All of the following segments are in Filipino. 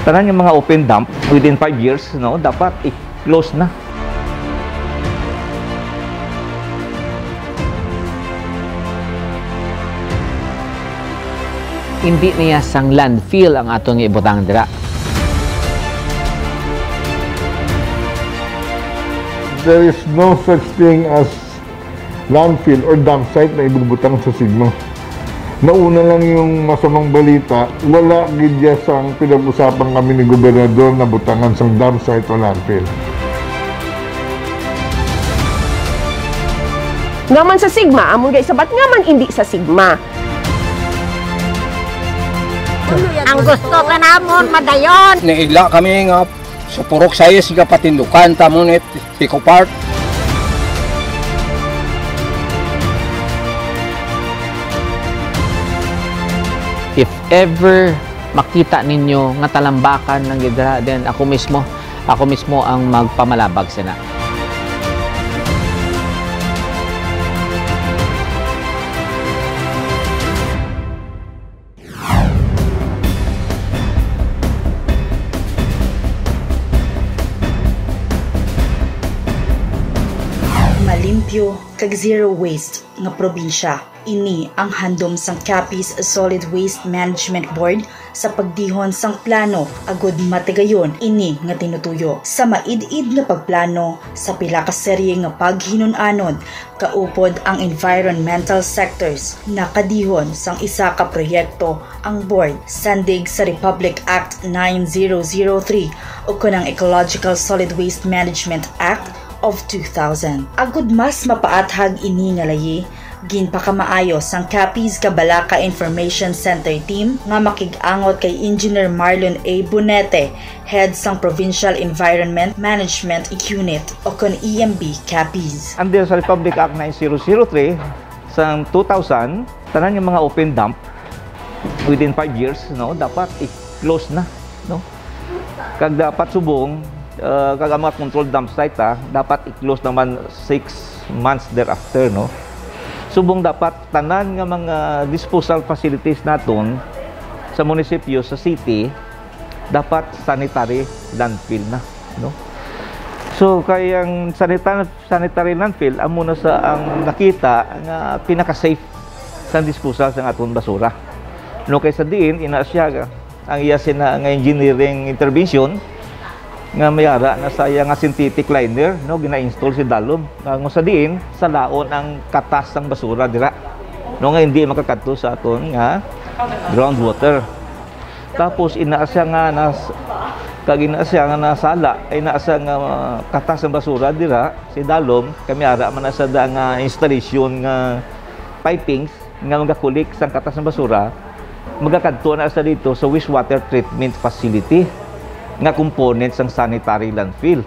Tanan yung mga open dump within 5 years, no, dapat i-close na. Hindi niya sang landfill ang atong ibutang dira. There is no such thing as landfill or dump site na ibubutang sa Sigma. Nauna lang yung masamang balita, wala gidya sang pinag-usapan kami ni Gobernador na butangan sang dump site o landfill. Ngaman sa Sigma, amon gay sabat ngaman hindi sa Sigma. Ang gusto ka namon madayon. Naila kami nga sa purok sayos nga patindukan tamon it Pico Park. If ever makita ninyo nga talambakan ng gidra, then ako mismo ang magpamalabag sina. Malimpyo kag zero waste nga probinsya. Ini ang handom sang Capiz Solid Waste Management Board sa pagdihon sang plano agud matigayon ini nga tinutuyo sa maid-id nga pagplano sa pila ka serye nga paghinun-anon kaupod ang environmental sectors. Nakadihon sang isa ka proyekto ang board sandig sa Republic Act 9003 o kanang Ecological Solid Waste Management Act of 2000. Agud mas mapaathag ini nga layi, ginpakamaayo sang Capiz Cabalaka Information Center team nga makig-angot kay Engineer Marlon A. Bonete, head sang Provincial Environment Management Unit o kon EMB Capiz. Under sa Republic Act 9003 sang 2000, tanan yung mga open dump within 5 years, no, dapat i-close na, no. Kag dapat subong kag ang mga controlled dump site dapat i-close naman 6 months thereafter, no. Subong dapat tanan nga mga disposal facilities naton sa munisipyo, sa city, dapat sanitary landfill na, no. So kayang sanitary landfill amo na sa ang nakita nga pinaka-safe sa disposal sa aton basura, no. Kaysa diin ina siya ang iya sina nga engineering intervention nga mayara na saya nga synthetic liner, no, gina-install si Dalom nga sa diin sa laon ang katas ng basura dira, no, nga hindi makakadto sa aton nga groundwater. Tapos inaasya nga ina nga nasala ay naasa nga katas ng basura dira si Dalom kami ara man sa da nga installation nga pipings nga magakulik sang katas ng basura magakadto na sa dito sa wastewater treatment facility nga components ng sanitary landfill.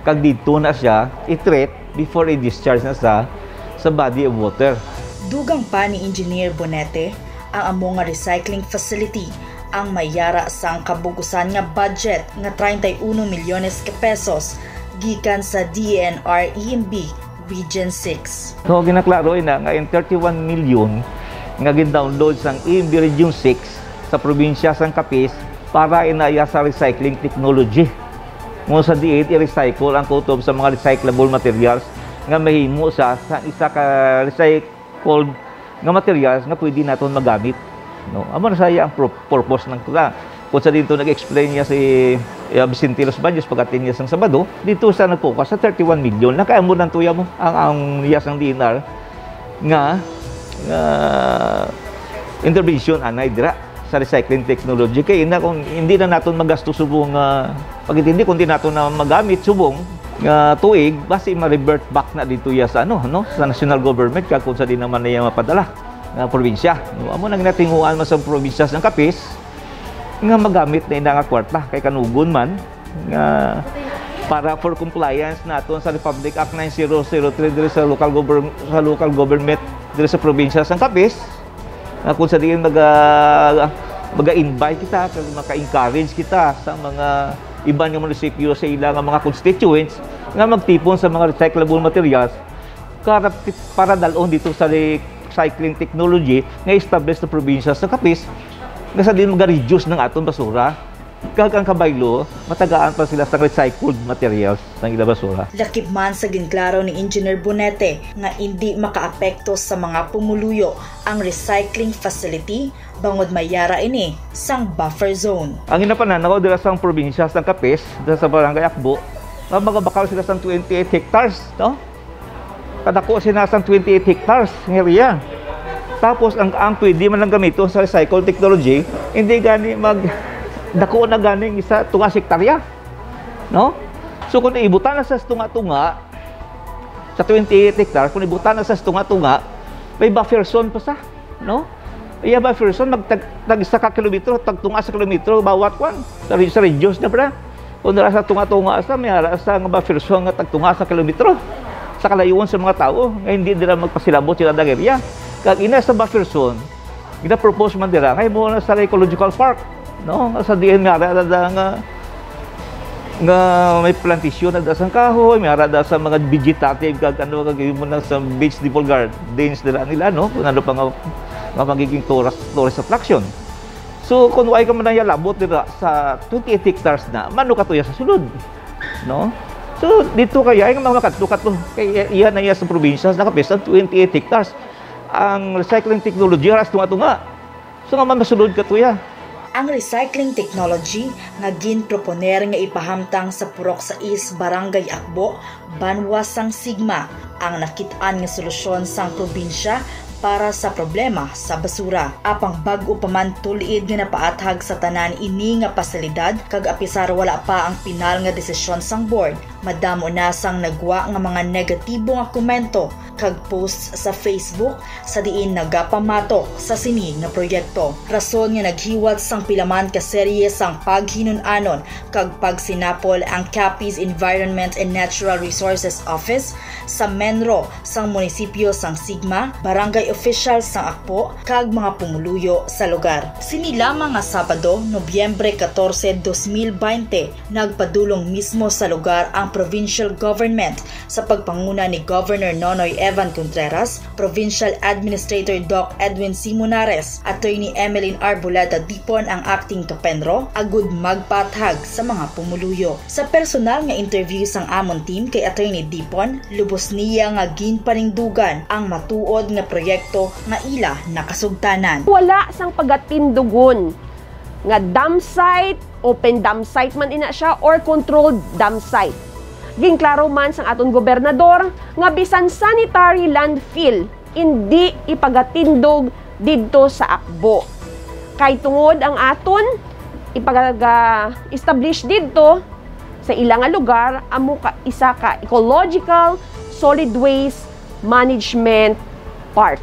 Kag dito na siya i-treat before i-discharge na sa body of water. Dugang pa ni Engineer Bonete, ang amo nga recycling facility ang mayara sang kabugusan nga budget nga 31 milyones ka pesos gikan sa DENR EMB Region 6. So ginaklaro na nga in 31 milyon nga gin-download sang EMB Region 6 sa probinsya sang Capiz para inaya sa recycling technology. Mo sa diin i-recycle ang kutob sa mga recyclable materials nga mahimo sa isa ka recycled nga materials nga pwede naton magamit, no. Amo na saya ang purpose ng kuha. Kung sa dito nag-explain niya si Vicente Los Baños pagdating niya sang Sabado, dito sa nag-focus sa 31 million nakaamo nang tuya mo ang niyas ng DNR nga intervention anay dira sa recycling technology. Kaya kung hindi na natin magasto subong pagintindi, kung hindi natin na magamit subong tuig, basi ma-revert back na dito ya sa sa national government kung sa di naman na mapadala na probinsya. Amo nang natinguan man sa probinsya ng Capiz nga magamit na ina nga kwarta kay kanugon man nga para for compliance naton sa Republic Act 9003 diri sa local government diri sa probinsya ng Capiz. Kung sa diin maga-invite kita, maka-encourage kita sa mga iba nga munisipyo sa ilang mga constituents nga magtipon sa mga recyclable materials para dalon dito sa recycling technology nga establish na probinsya sa Capiz nga sa din maga-reduce ng aton basura Kag ang kabaylo, matagaan pa sila sa recycled materials ng ilabasura. Lakip man sa ginklaro ni Engineer Bonete nga hindi makaapekto sa mga pumuluyo ang recycling facility bangod mayara ini sang buffer zone. Ang inapananaw dira sa probinsya sa Capiz, dira sa Barangay Akbo, magabakaw sila sa 28 hectares, no? Kadako sila sa 28 hectares ng area. Tapos ang pwede man lang gamito sa recycle technology, hindi gani dako na ganing isa tunga hektarya, no? So kung ibutan na sa tunga-tunga sa 28 hectares, kung ibutan na sa tunga-tunga, may buffer zone pa sa, no? Iya buffer zone tag isa ka kilometro, tag tunga sa kilometro bawat kwan. Sa reduce na pra. Kung nara sa tunga-tunga sa may ara sa buffer zone nga tag tunga sa kilometro. Sa kalayuan sa mga tao, nga hindi dira magpasilabot sila ng area. Kag ina sa buffer zone, gina-propose man dira kay mo na sa ecological park, no? Sa diin nga nga may plantation na dasang kahoy, may ara da sa mga vegetative kag ano kag mo na sa vegetable gardens nila, no? Kung ano pa nga magiging tourist attraction. So kung way ka man na labot dira sa 28 hectares na, mano ka tuya sa sulod, no? So dito kaya ay mga katlo kay iya na iya sa probinsya nakapesa 28 hectares. Ang recycling technology aras tunga-tunga. So nga masulod ka tuya. Ang recycling technology nga ginproponer nga ipahamtang sa Purok 6 Barangay Akbo, Banwa sang Sigma ang nakit-an nga solusyon sang probinsya para sa problema sa basura. Apang bag-o pa man tuliid nga napaathag sa tanan ini nga pasilidad kag apisar wala pa ang pinal nga desisyon sang board. Madamo na sang nagwa nga mga negatibo nga komento kag posts sa Facebook sa diin nagapamatok sa sining nga proyekto. Rason nga naghiwat sang pilaman ka serye sang paghinun-anon kag pagsinapol ang Capiz Environment and Natural Resources Office sa Menro sang munisipyo sang Sigma, barangay officials sang Akpo kag mga pumuluyo sa lugar. Sini lamang nga Sabado, Nobyembre 14, 2020, nagpadulong mismo sa lugar ang provincial government sa pagpanguna ni Governor Nonoy Evan Contreras, Provincial Administrator Doc Edwin Simonares, Attorney Emeline Arboleda Dipon ang acting kapenro, agud magpathag sa mga pumuluyo. Sa personal nga interview sang amon team kay Attorney Dipon, lubos niya nga ginparingdugan ang matuod nga proyekto nga ila nakasugtanan. Wala sang pagatindugon nga dam site, open dam site man ina siya or controlled dam site. Ginklaro man sang aton gobernador nga bisan sanitary landfill hindi ipagatindog didto sa Akbo. Kay tungod ang aton ipag-establish didto sa ilang lugar amo ka isa ka ecological solid waste management park.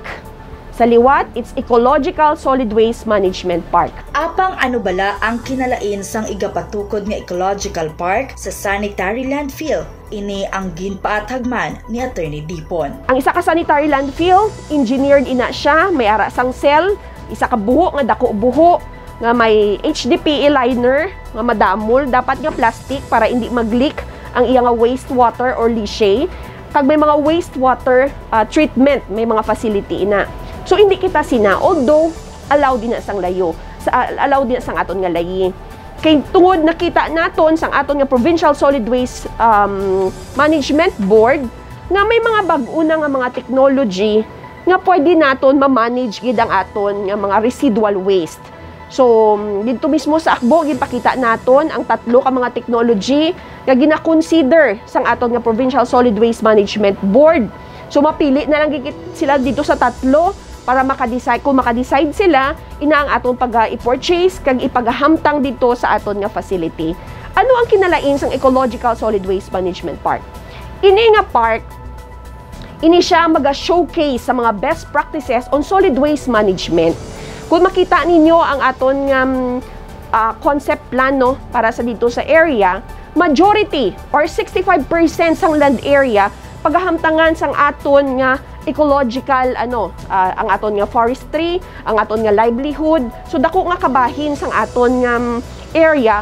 Sa liwat, it's Ecological Solid Waste Management Park. Apang ano bala ang kinalain sang igapatukod nga ecological park sa sanitary landfill? Ini ang ginpaathagman ni Attorney Dipon. Ang isa ka sanitary landfill, engineered ina siya, may ara sang cell, isa ka buho nga dako buho nga may HDPE liner nga madamol, dapat nga plastic para hindi mag-leak ang iya nga wastewater or leachate. Kag may mga wastewater treatment, may mga facility ina. So hindi kita sina, although allowed din na sang layo, allowed din na sang aton nga layi. Kay tungod nakita naton sang aton nga Provincial Solid Waste Management Board nga may mga bag-una nga mga technology nga pwede naton ma-manage gid ang aton nga mga residual waste. So dito mismo sa Akbo gipakita naton ang tatlo ka mga technology nga gina-consider sang aton nga Provincial Solid Waste Management Board. So mapili na lang gigit sila dito sa tatlo para maka-decide. Kung maka-decide sila, ina ang aton pag-i-purchase kag ipagahamtang dito sa aton nga facility. Ano ang kinalain sang Ecological Solid Waste Management Park? Ini nga park, ini siya maga-showcase sa mga best practices on solid waste management. Kung makita ninyo ang aton nga concept plan no, para sa dito sa area, majority or 65% sang land area pagahamtangan sang aton nga ecological ang aton nga forestry, ang aton nga livelihood. So dako nga kabahin sang aton nga area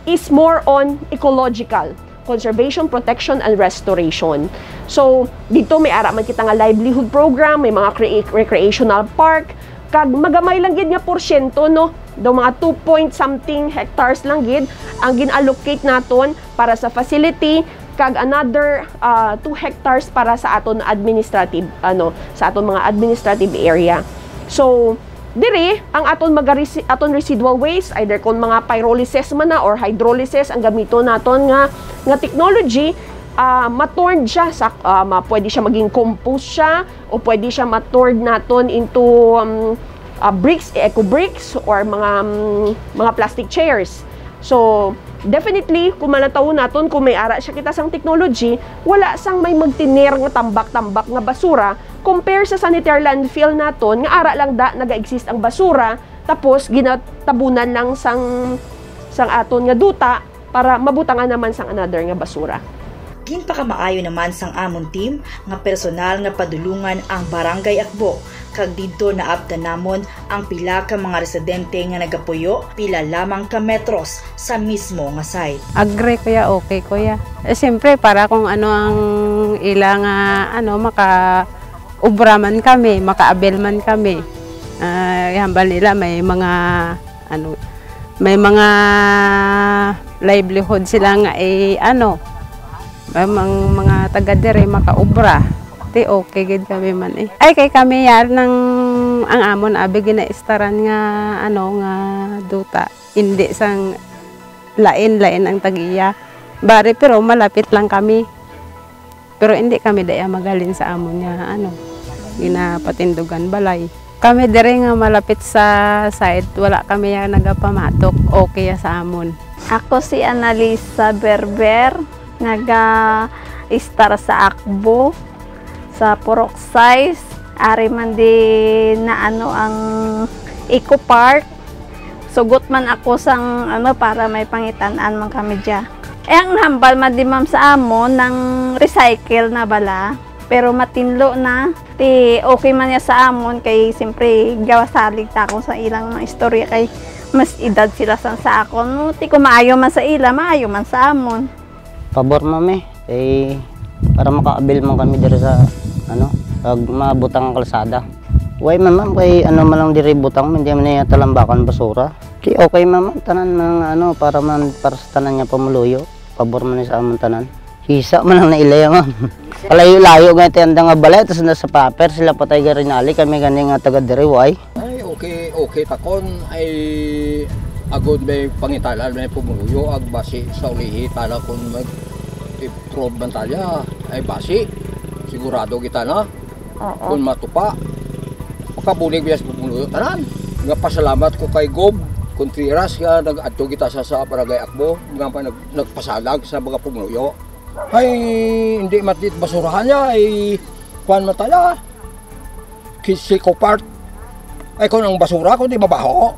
is more on ecological conservation, protection, and restoration. So dito may ara man kita nga livelihood program, may mga recreational park, kag magamay lang gid nga porsyento, no, do mga 2 point something hectares lang gid ang gin-allocate naton para sa facility, kag another 2 hectares para sa aton administrative sa aton mga administrative area. So diri ang aton residual waste, either kung mga pyrolysis man na or hydrolysis ang gamito naton nga technology, maturned siya sa pwede siya maging compost siya, o pwede siya maturned naton into bricks, eco bricks, or mga plastic chairs. So definitely kung malataw naton, kung may ara siya kita sang technology, wala sang may magtiner nga tambak-tambak nga basura compare sa sanitary landfill naton nga ara lang naga-exist ang basura, tapos ginatabunan lang sang aton nga duta para mabutangan naman sang another nga basura. Ginpakamaayo naman sang amon team nga personal nga padulungan ang Barangay Akbo, kag didto naabtan namon ang pila ka mga residente nga nagapuyo pila lamang ka metros sa mismo nga site. Agree kuya, okay kuya. Siyempre para kung ano ang ilang maka-ubraman kami, maka-abel man kami. Hambal nila may mga livelihood sila nga mga taga dire makaubra. Ti okay gid kami man Ay kay kami yar nang ang amon abi ginaistaran nga nga duta. Hindi sang lain-lain ang tagiya. Bari pero malapit lang kami. Pero hindi kami daya magalin sa amon nga ginapatindugan balay. Kami dire nga malapit sa site, wala kami yang nagapamatok. Okay sa amon. Ako si Analisa Berber, naga-star sa Akbo, sa Purok Size, ari man din na ang Eco Park. Sugot man ako sang para may pangitan-an man kami dya. Ang hambal man di ma'am sa amon ng recycle na bala, pero matinlo na. Ti okay man ya sa amon kay siyempre gawasalig ta ako sa ilang mga istorya kay mas edad sila sa akon. No, ti ko maayo man sa ila, maayo man sa amon. Pabor mami, para makaabil man kami diri sa pag mabutang ang kalsada. Way ma'am, kay man lang diri butang, hindi man niya talambakan basura. Kay okay ma'am, tanan man para sa tanan niya pamuluyo. Pabor man sa amon tanan. Hisa man lang nailaya ma'am. Palayo-layo nga tenda nga balay, tapos nasa paper sila patay garinali, kami gani nga taga diri way. Ay okay takon ay agod may pangitalan may pumuluyo ag basi sa ulihi tala kun mag-prove bantalya ay basi sigurado kita na kun matupa pagkabulig bias pumuluyo tanan nga pasalamat ko kay Gob Contreras nga nag-adto kita sa Barangay Akbo nga pa nagpasalag sa mga pumuluyo ay hindi matit basurahan niya ay kuan matala Kisiko Park ay kung ang basura ko di mabaho.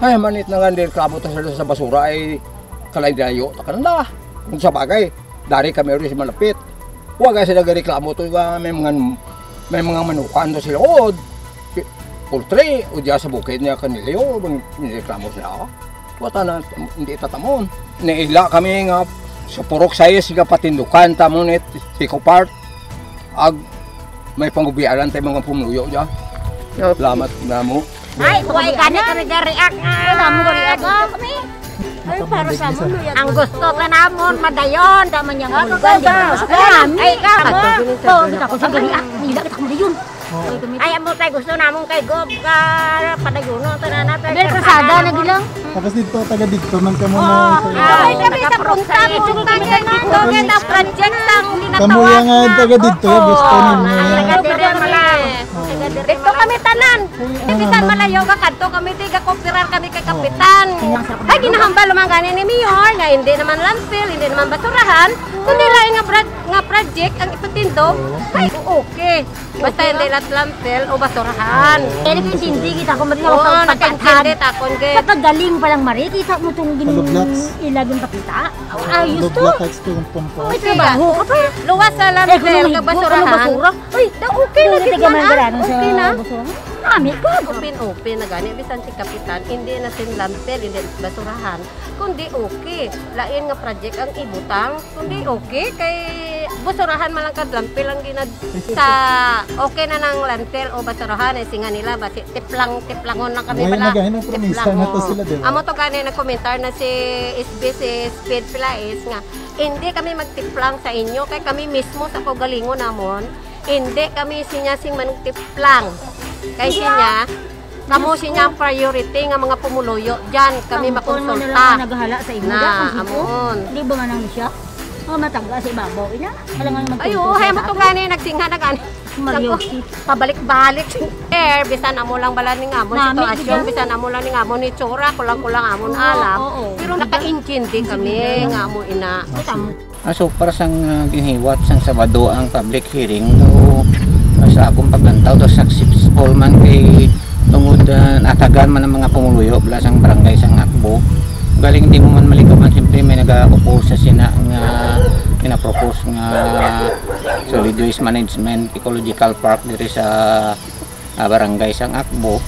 Ay manit na nga reklamo ta sa basura ay kalay-dayo ta kanila. Kung sa bagay, dari kami rin sa malapit. Huwag kasi nagreklamo to may mga manukan to sila od. Poultry o diya sa bukid niya kanila yun, nireklamo sila. Wata na hindi tatamon. Naila kami nga sa Purok Sayes nga patindukan tamon et Eco Park. Ag may panggubiaran tayo mga pumuluyo diya. Salamat na mo. Ay, buhay ka na react. Wala mo react kami. Ay, para sa mo. Ang gusto ka namon, madayon. Daman niya nga. Ay, kamo. Ito, ako sa react. Nila kita kamo dayon. Ay, amo tayo gusto namon kay Gob ka padayon. Tanana tayo. Del Cruzada na gilang. Tapos dito, taga dito man kamo na. Ay, kami sa punta. Punta niya na. Doon ang project ang ginatawa. Kamu yang taga dito. Gusto ninyo. Taga dito malang. Dito kami tanan. Kapitan malayo ka kadto kami tiga kopirar kami kay kapitan. Ay ginahambal man gani ni Mayor nga hindi naman landfill, hindi naman basurahan, kundi lain nga project ang ipatindog. Ay okay. Basta hindi landfill o basurahan. Kaya hindi kita ko mari ako sa pagkantindi takon gid. Paggaling pa lang mari kita mo tong ilagin pakita. Ayos to. Ay trabaho. Luwas sa landfill kag basurahan. Ay okay na gid man. Okay na. Nami ko, open na gani. Bisan si Kapitan, hindi na sin landfill, hindi basurahan. Kundi okay. Lain nga project ang ibutang. Kundi okay. Kay basurahan man lang ka landfill ang ginad sa okay na ng landfill o basurahan. Eh, singa nila, basi tiplangon lang kami Ngayon pala. na ng promisa na to sila, di ba? Amo to gani nag-komentar na si SBC Speed Pilais nga, hindi kami magtiplang sa inyo. Kay kami mismo sa kaugalingon namon, hindi kami sinyasing managtiplang. Kay sinya, kamo sinya ang priority nga mga pumuluyo. Diyan kami makonsulta. Naghala sa imo na amon. Di ba nga nang siya? Oh, matangga sa ibabaw. Ina, alangan magkonsulta. Ayo, hay mo to gani nagsingha na gani. Pabalik-balik bisan amo lang bala ning amon sitwasyon, bisan amo lang ning amon ni tsura, kulang-kulang amon alam. Pero naka-intindi kami nga amo ina. So para sang ginihiwat sang Sabado ang public hearing do sa akong paglantaw do successful man kay tungod natagan man ang mga pumuluyo bala sang barangay sang Akbo. Galing hindi mo man malikaman, siyempre may nag-oppose sa sina nga pinapropose nga solid waste management ecological park diri sa barangay sang Akbo.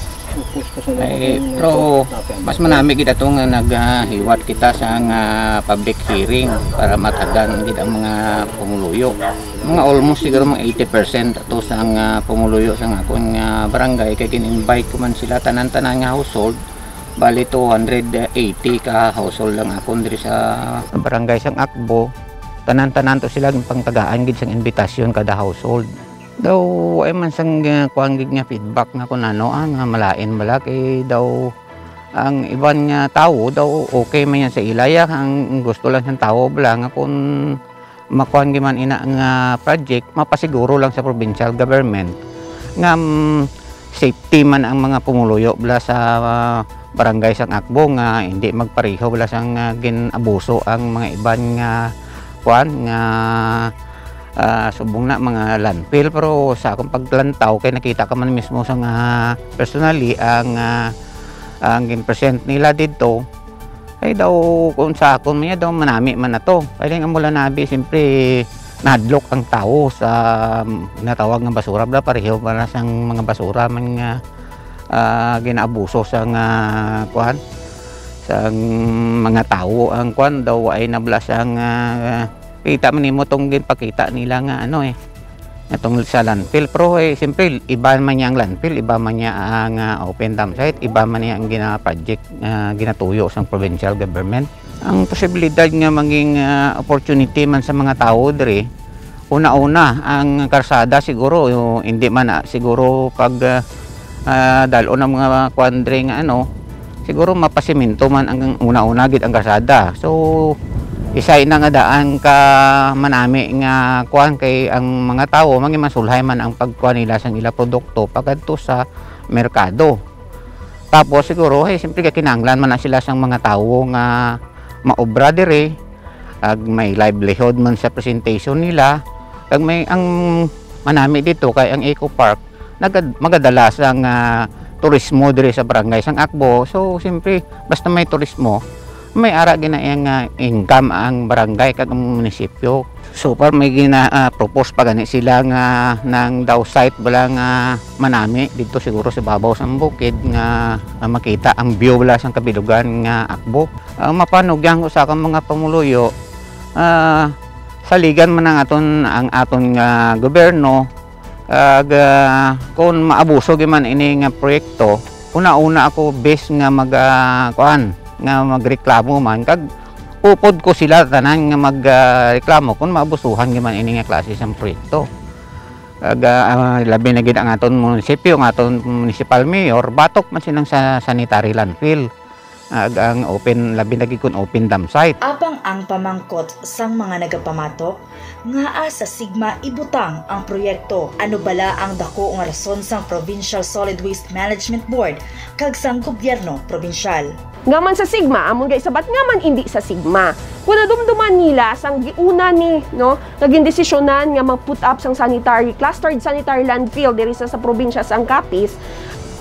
Pero mas manami kita itong naghiwat kita sa public hearing para matagan kita ang mga pumuluyo. Mga almost siguro mga 80% ito sa pumuluyo sa akong barangay kaya kin-invite ko man sila tanan-tanan nga household. Bali 280 ka household lang akong diri sa barangay sang Akbo. Tanan-tanan to sila pangtagaan gid sang invitasyon kada household. Daw ay man sang kuanggig nga feedback nga kun ano nga malain bala kay daw ang iban nga tawo daw okay man yan sa ilaya. Ang gusto lang ng tawo bala nga kun makuan man ina nga project mapasiguro lang sa provincial government nga safety man ang mga pumuluyo bala sa barangay sang Akbo nga hindi magpareho bala sang ginabuso ang mga iban nga kuan nga subong na mga landfill. Pero sa akong paglantaw kay nakita ka man mismo sa personally ang present nila dito ay daw kung sa akon niya daw manami man na to. Kaya nga mula nabi siyempre nadlok ang tao sa natawag nga basura bla pareho para sang mga basura man nga ginaabuso sa kuan sa mga tao ang kuan daw ay nabla sang kita man nimo tong ginpakita nila nga ano itong sa landfill. Pero siyempre iba man niya ang landfill, iba man niya ang open dump site, iba man niya ang gina-project ginatuyo sa provincial government. Ang posibilidad nga maging opportunity man sa mga tao diri, una-una ang karsada siguro hindi man siguro pag dalo ng mga kuandre nga ano, siguro mapasiminto man ang una-una gid ang karsada. So isay na nga daan ka manami nga kuan kay ang mga tao mangi masulhay man ang pagkuan nila sang ila produkto pagadto sa merkado. Tapos siguro siyempre kinahanglan man na sila sang mga tao nga maobra dire ag may livelihood man sa presentation nila ag may ang manami dito kay ang Eco Park magadala sang turismo dire sa barangay sang Akbo. So siyempre basta may turismo may ara ginaang income ang barangay kag ang munisipyo. So par may gina-propose pa gani sila nga nang daw site bala nga manami dito siguro sa babaw sang bukid nga makita ang view bala sang kabilugan nga Akbo. Mapanugyan ko sa akong mga pamuluyo saligan man ang aton nga gobyerno kung maabuso man ini nga proyekto. Una-una ako base nga kuan nga magreklamo man kag upod ko sila tanan nga magreklamo kung maabusuhan man ini nga klase sang proyekto. Kag labi na gid ang aton munisipyo, ang aton municipal mayor batok man silang sa sanitary landfill. Ang open labi na gid kun open dump site. Abang ang pamangkot sang mga nagapamatok nga sa Sigma ibutang ang proyekto. Ano bala ang dako nga rason sang Provincial Solid Waste Management Board kag sang gobyerno probinsyal. Nga man sa Sigma, amon gay sabat nga man hindi sa Sigma. Kung nadumduman nila sang giuna ni naging desisyonan nga mag-put up sang clustered sanitary landfill diri sa probinsya sang Capiz,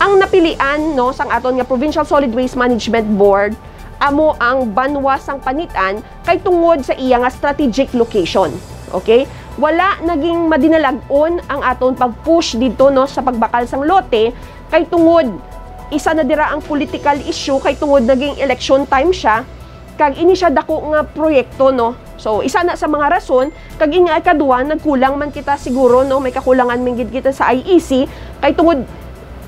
ang napilian sang aton nga Provincial Solid Waste Management Board amo ang Banwa sang Panitan kay tungod sa iya nga strategic location. Okay? Wala naging madinalag-on ang aton pag-push dito sa pagbakal sang lote kay tungod isa na dira ang political issue kay tungod naging election time siya kag ini siya dako nga proyekto, no. So isa na sa mga rason kag nga ikaduha nagkulang man kita siguro, no, may kakulangan man gid kita sa IEC kay tungod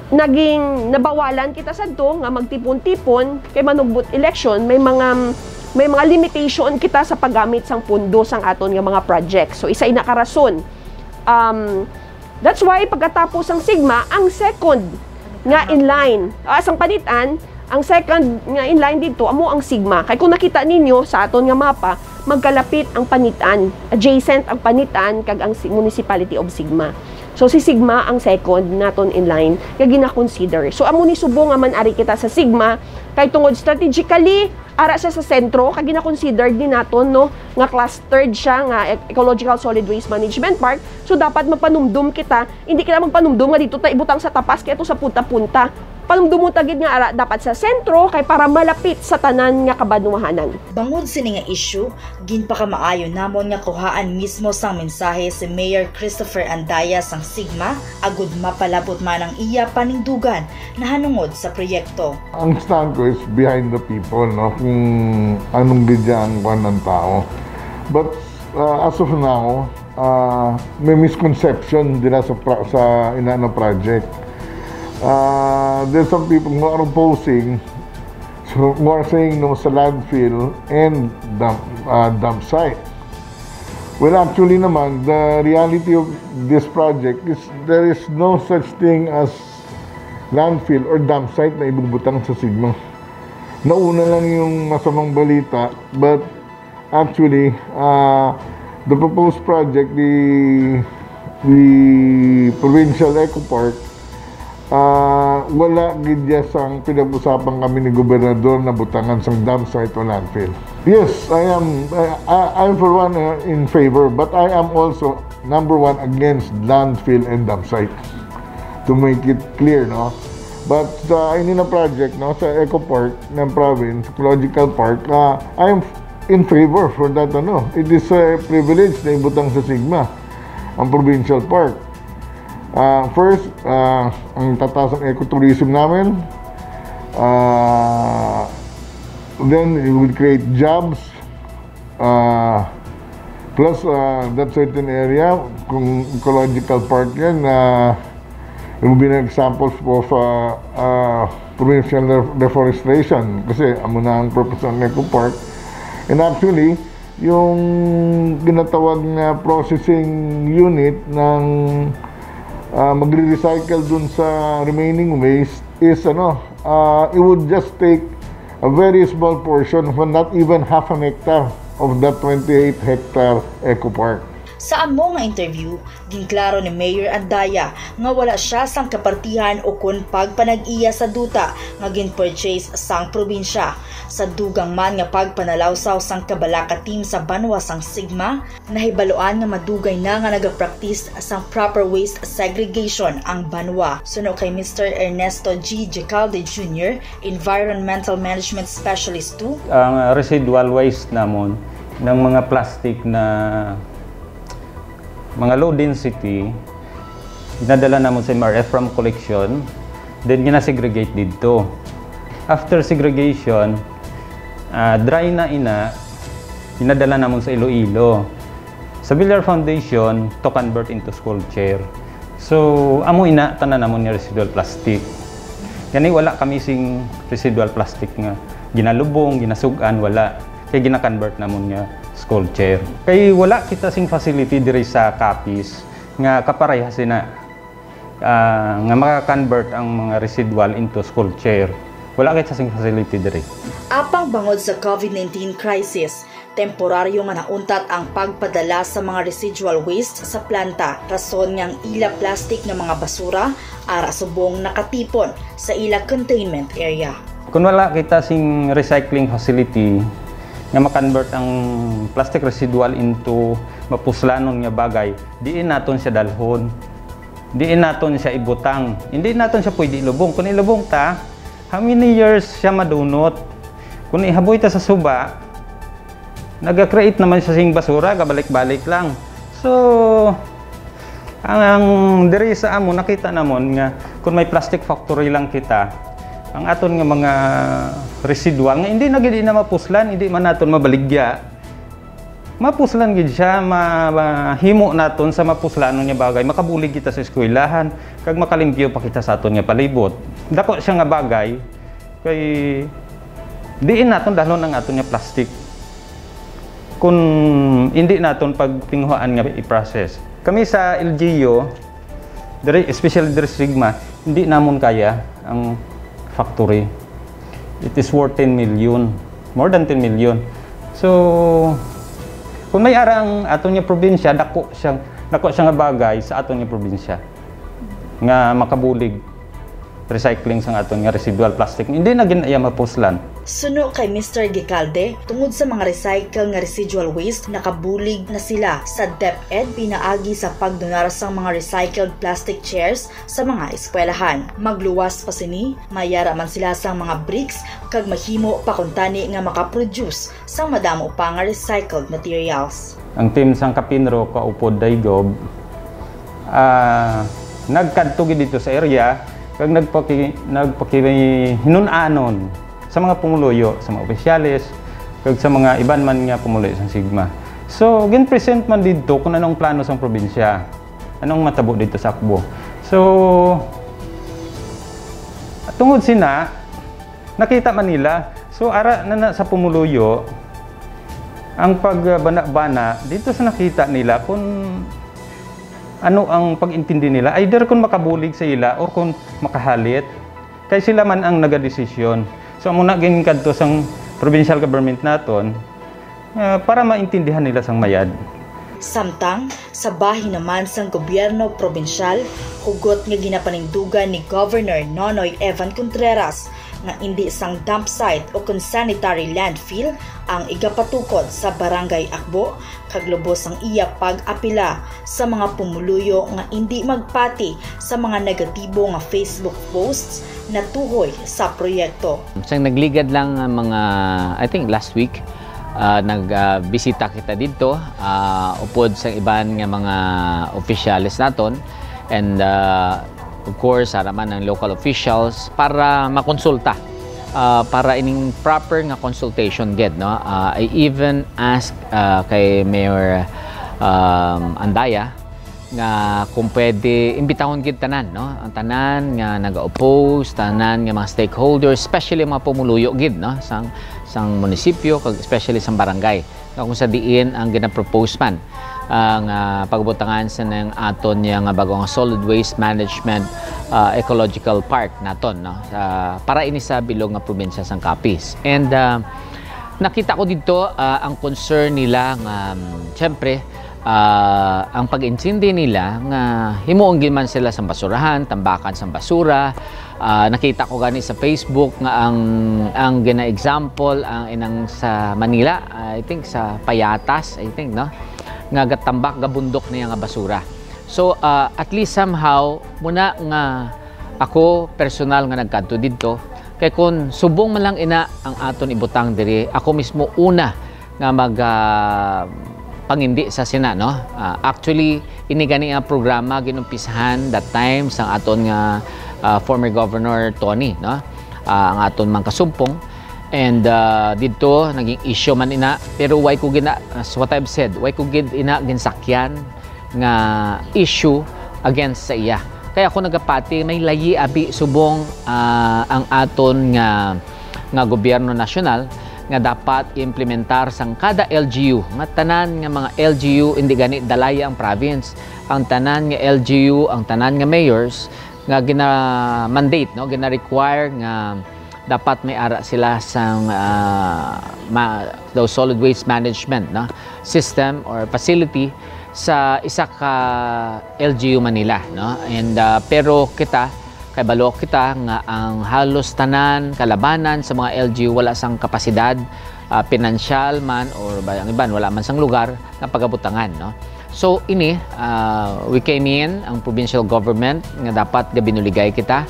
naging nabawalan kita sadto nga magtipon-tipon kay manugbot election, may mga limitation kita sa paggamit sang pundo sang aton nga mga project. So isa ina ka rason. That's why pagkatapos ang Sigma, ang second nga inline, asang panitan, ang second nga inline dito, amo ang Sigma. Kaya kung nakita ninyo sa aton nga mapa, magkalapit ang panitan, adjacent ang panitan kag ang Municipality of Sigma. So si Sigma ang second naton inline nga gina-consider. So amo ni subo nga man ari kita sa Sigma kay tungod strategically ara siya sa sentro kag gina-consider din naton, no, nga clustered siya nga ecological solid waste management park. So dapat mapanumdum kita, hindi kita magpanumdum nga dito ta ibutang sa tapas kay ito sa punta-punta. Panumdum mo tagid nga ara dapat sa sentro kay para malapit sa tanan nga kabanwahanan. Bangod sini nga issue, ginpakamaayo namon nga kuhaan mismo sang mensahe si Mayor Christopher Andaya sang Sigma agud mapalabot man ang iya paningdugan na hanungod sa proyekto. Ang stand ko is behind the people, no, kung anong gidya ang kwan ng tao. But as of now, may misconception din sa inana project. There's some people who are opposing, so who are saying no sa landfill and dump site. Well, actually naman, the reality of this project is there is no such thing as landfill or dump site na ibubutang sa Sigma. Nauna lang yung masamang balita, but actually, the proposed project, the Provincial Eco Park, wala gidya sang pinag-usapan kami ni Gobernador na butangan sang dump site o landfill. Yes, I am for one in favor, but I am also number one against landfill and dump site. To make it clear, no. But sa inina project, no, sa Eco Park ng province, ecological park, I am in favor for that, ano. It is a privilege na ibutang sa Sigma ang provincial park. First, ang tataas ang ecotourism namin. Then it will create jobs. Plus, that certain area, kung ecological park yan, it will be an example of provincial deforestation. Kasi amo na ang purpose ng eco park. And actually, yung ginatawag na processing unit ng magre-recycle dun sa remaining waste is it would just take a very small portion, not even half an hectare of that 28-hectare eco park. Sa amo nga interview, ginklaro ni Mayor Andaya nga wala siya sang kapartihan o kun pagpanag-iya sa duta nga gin-purchase sang probinsya. Sa dugang man nga pagpanalawsaw sang kabalaka team sa Banwa sang Sigma, nahibaluan nga madugay na nga nagapractice sang proper waste segregation ang Banwa. Suno kay Mr. Ernesto G. Jacalde Jr., Environmental Management Specialist 2. Ang residual waste namon ng mga plastic na mga low density, dinadala naman sa MRF from collection, then gina-segregate dito. After segregation, dry na dinadala naman sa Iloilo. Sa Villar Foundation, to convert into school chair. So, amo tanan namon ni residual plastic. Kani wala kami sing residual plastic nga ginalubong, ginasugan, wala. Kaya gina-convert namon nga school chair. Kay wala kita sing facility diri sa Capiz nga kaparehas na nga maka-convert ang mga residual into school chair. Wala kita sing facility diri. Apang bangod sa COVID-19 crisis, temporaryo nga nauntat ang pagpadala sa mga residual waste sa planta. Rason ngang ila plastic ng mga basura ara subong nakatipon sa ila containment area. Kung wala kita sing recycling facility nga ma-convert ang plastic residual into mapuslanon nga bagay, diin naton siya dalhon. Diin naton siya ibutang. Hindi naton siya pwede ilubong. Kung ilubong ta, how many years siya madunot? Kung ihaboy ta sa suba, nag-create naman siya sing basura, kabalik-balik lang. So, Ang diri sa amo nakita namon nga kung may plastic factory lang kita, ang aton nga mga residual nga hindi na gid na mapuslan, hindi man naton mabaligya. Mapuslan gid siya, mahimo naton sa mapuslanon nga bagay, makabulig kita sa eskwelahan, kag makalimpyo pa kita sa aton nga palibot. Dako siya nga bagay kay diin naton dahlon ang aton nga plastic. Kung hindi naton pagtinghuan nga i-process. Kami sa LGU, especially dari Sigma, hindi namon kaya ang factory. It is worth 10 million, more than 10 million. So, kung may ara ang aton nga probinsya, dako siya nga bagay sa aton nga probinsya nga makabulig recycling sang aton nga residual plastic. Hindi na ginaya mapuslan. Suno kay Mr. Gicalde, tungod sa mga recycle nga residual waste, nakabulig na sila sa DepEd pinaagi sa pagdonar sang mga recycled plastic chairs sa mga eskwelahan. Magluwas pa sini, mayara man sila sang mga bricks kag mahimo pa kuntani nga makaproduce sang madamo pa nga recycled materials. Ang team sang Kapinro kaupod Daygob nagkadto gid dito sa area kag nagpakihinunanon sa mga pumuluyo, sa mga opisyalis, kag sa mga iban man nga pumuluyo sa Sigma. So, gin-present man dito kung anong plano sa probinsya, anong matabo dito sa Akbo. So, tungod sina, nakita man nila, so ara na sa pumuluyo, ang pagbana-bana, dito sa nakita nila kung ano ang pag-intindi nila, either kung makabulig sa ila o kung makahalit, kay sila man ang nagadesisyon. So muna gin kadto sang provincial government naton para maintindihan nila sang mayad. Samtang sa bahin naman sang gobyerno probinsyal, hugot nga ginapaningdugan ni Governor Nonoy Evan Contreras nga hindi sang dump site o kung sanitary landfill ang igapatukod sa Barangay Akbo kag lubos ang iya pag-apila sa mga pumuluyo nga hindi magpati sa mga negatibo nga Facebook posts na tuhoy sa proyekto. Sang nagligad lang mga, I think last week, nagbisita kita dito upod sa iban nga mga opisyalis naton and of course araman ng local officials para makonsulta para ining proper nga consultation gid no. I even ask kay Mayor Andaya nga kung pwede imbitahon gid tanan no, ang tanan nga naga-oppose, tanan nga mga stakeholders, especially mga pumuluyo gid no sang munisipyo kag especially sang barangay kung sa diin ang gina-propose man ang pagbutangan sa ng aton nga bagong solid waste management ecological park naton no para ini sa bilog nga probinsya sang Capiz. And nakita ko dito ang concern nila nga syempre ang pag-intindi nila nga himuon gid man sila sa basurahan, tambakan sa basura. Nakita ko gani sa Facebook nga ang gina-example ang inang sa Manila, I think sa Payatas, I think no, nga gatambak gabundok niya nga basura. So at least somehow muna nga ako personal nga nagkadto didto kay kun subong man lang ina ang aton ibutang diri, ako mismo una nga mag pangindi sa Sena no. Actually ini gani nga programa ginumpisahan that time sa aton nga former Governor Tony no, ang aton mang kasumpong. And dito naging issue man ina, pero why ko gina as what I've said, why ko gid ina ginsakyan nga issue against sa iya. Kaya ako nagapati may layi abi subong ang aton nga gobyerno nasyonal nga dapat implementar sang kada LGU, nga tanan nga mga LGU hindi gani dalaya ang province, ang tanan nga LGU, ang tanan nga mayors nga gina-mandate no, gina-require nga dapat may ara sila sang solid waste management no, system or facility sa isa ka LGU Manila no. And pero kita kay balo kita nga ang halos tanan kalabanan sa mga LGU wala sang kapasidad pinansyal man or ang iban wala man sang lugar nga pagabutangan no. So ini we came in ang provincial government nga dapat binuligay kita.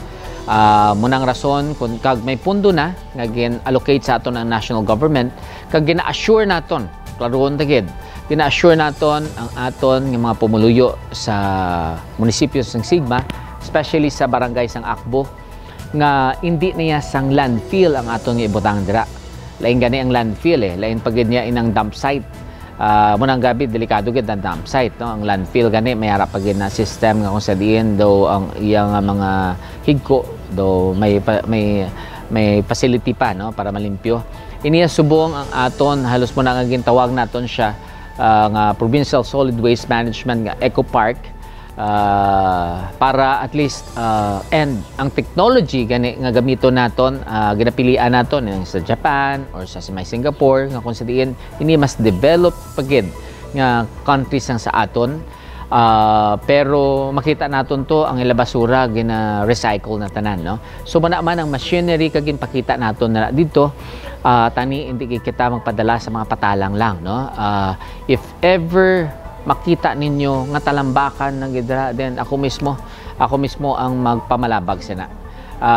Munang rason kung kag may pundo na nga gin-allocate sa aton ang national government kag gina-assure naton klaron tagid gina-assure naton ang aton nga mga pumuluyo sa munisipyo ng Sigma, especially sa barangay sang Akbo, nga hindi niya sang landfill ang aton nga ibutang dira. Lain gani ang landfill lain pagid niya inang dump site. Munang gabi delikado gid ang dump site, no? Ang landfill gani may harap pagid na system nga kung sa diin daw ang iyang mga higko daw may facility pa, no, para malimpyo. Iniya subong ang aton halos mo na nga gintawag naton siya nga Provincial Solid Waste Management nga Eco Park, para at least and ang technology gani nga gamito naton, ginapilian naton sa Japan or sa Singapore nga kung sa diin ini mas develop pagid nga countries ang sa aton. Pero makita naton to ang basura gina-recycle na tanan, no? So man ang machinery kag ginpakita naton na dito, tani hindi kita magpadala sa mga patalang lang, no? If ever makita ninyo nga talambakan ng gidra, then ako mismo ang magpamalabag sina.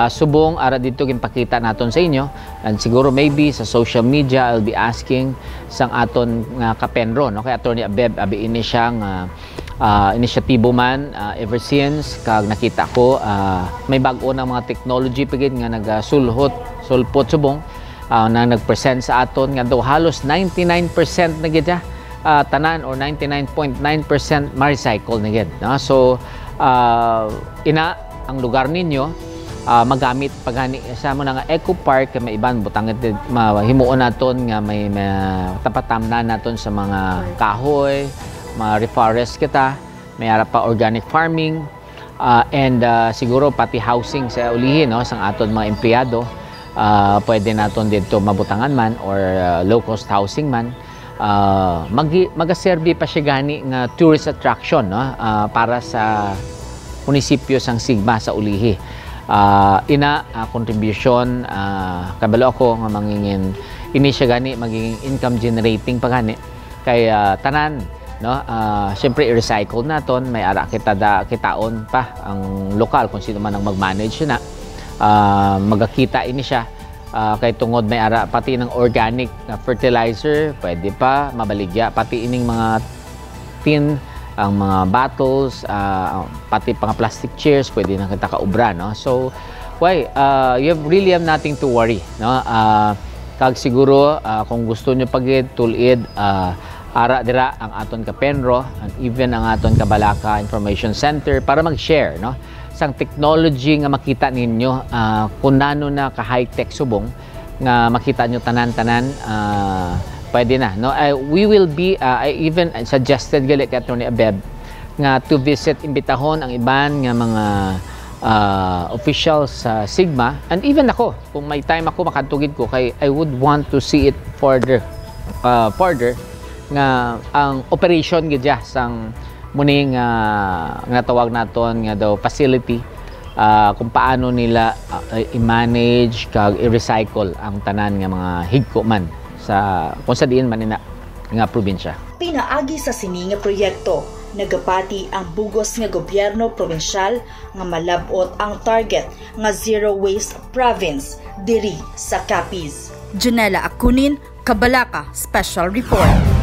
Subong ara dito ginpakita naton sa inyo, and siguro maybe sa social media I'll be asking sang aton nga kapenro, no, kay Attorney Abeb abi ini siya nga inisyatibo man ever since kag nakita ko may bag-o ng mga technology pagid nga sulpot subong na nagpresent sa aton nga daw halos 99% na gid tanan or 99.9% ma-recycle na gid, no? So ina ang lugar ninyo magamit pagani sa mo nga Eco Park may iban butang mahimuon naton nga may tapatamnan naton sa mga kahoy, ma-reforest kita, may harap pa organic farming, and siguro pati housing sa ulihin, no, sang aton mga empleyado. Pwede naton dito mabutangan man or low cost housing man. Magaserbi pa siya gani nga tourist attraction, no, para sa munisipyo sang Sigma sa ulihi. Contribution kabalo ako nga mangingin ini siya gani maging income generating pagani kay tanan, no, syempre i-recycle naton, may ara kitaon pa ang lokal kung sino man ang mag-manage na magakita ini siya, kay tungod may ara pati ng organic fertilizer pwede pa mabaligya, pati ining mga tin, ang mga bottles, pati mga plastic chairs pwede na kita kaubra, no. So you really have nothing to worry, no. Kag siguro kung gusto nyo pagid tulid ara dira ang aton kapenro and even ang aton Kabalaka Information Center para mag-share, no, sang technology nga makita ninyo kung nano na ka high-tech subong nga makita nyo tanan-tanan, pwede na, no. We will be I even suggested gali kay Attorney Abeb nga to visit, imbitahon ang iban nga mga officials sa Sigma, and even ako kung may time ako makatugid ko kay I would want to see it further nga ang operation gid sang muning nga tawag naton nga daw facility, kung paano nila i-manage kag i-recycle ang tanan nga mga higko man sa kung sa diin man nga probinsya. Pinaagi sa sini nga proyekto, nagapati ang bugos nga gobyerno probinsyal nga malabot ang target nga zero waste province diri sa Capiz. Janela Akunin, Kabalaka Special Report.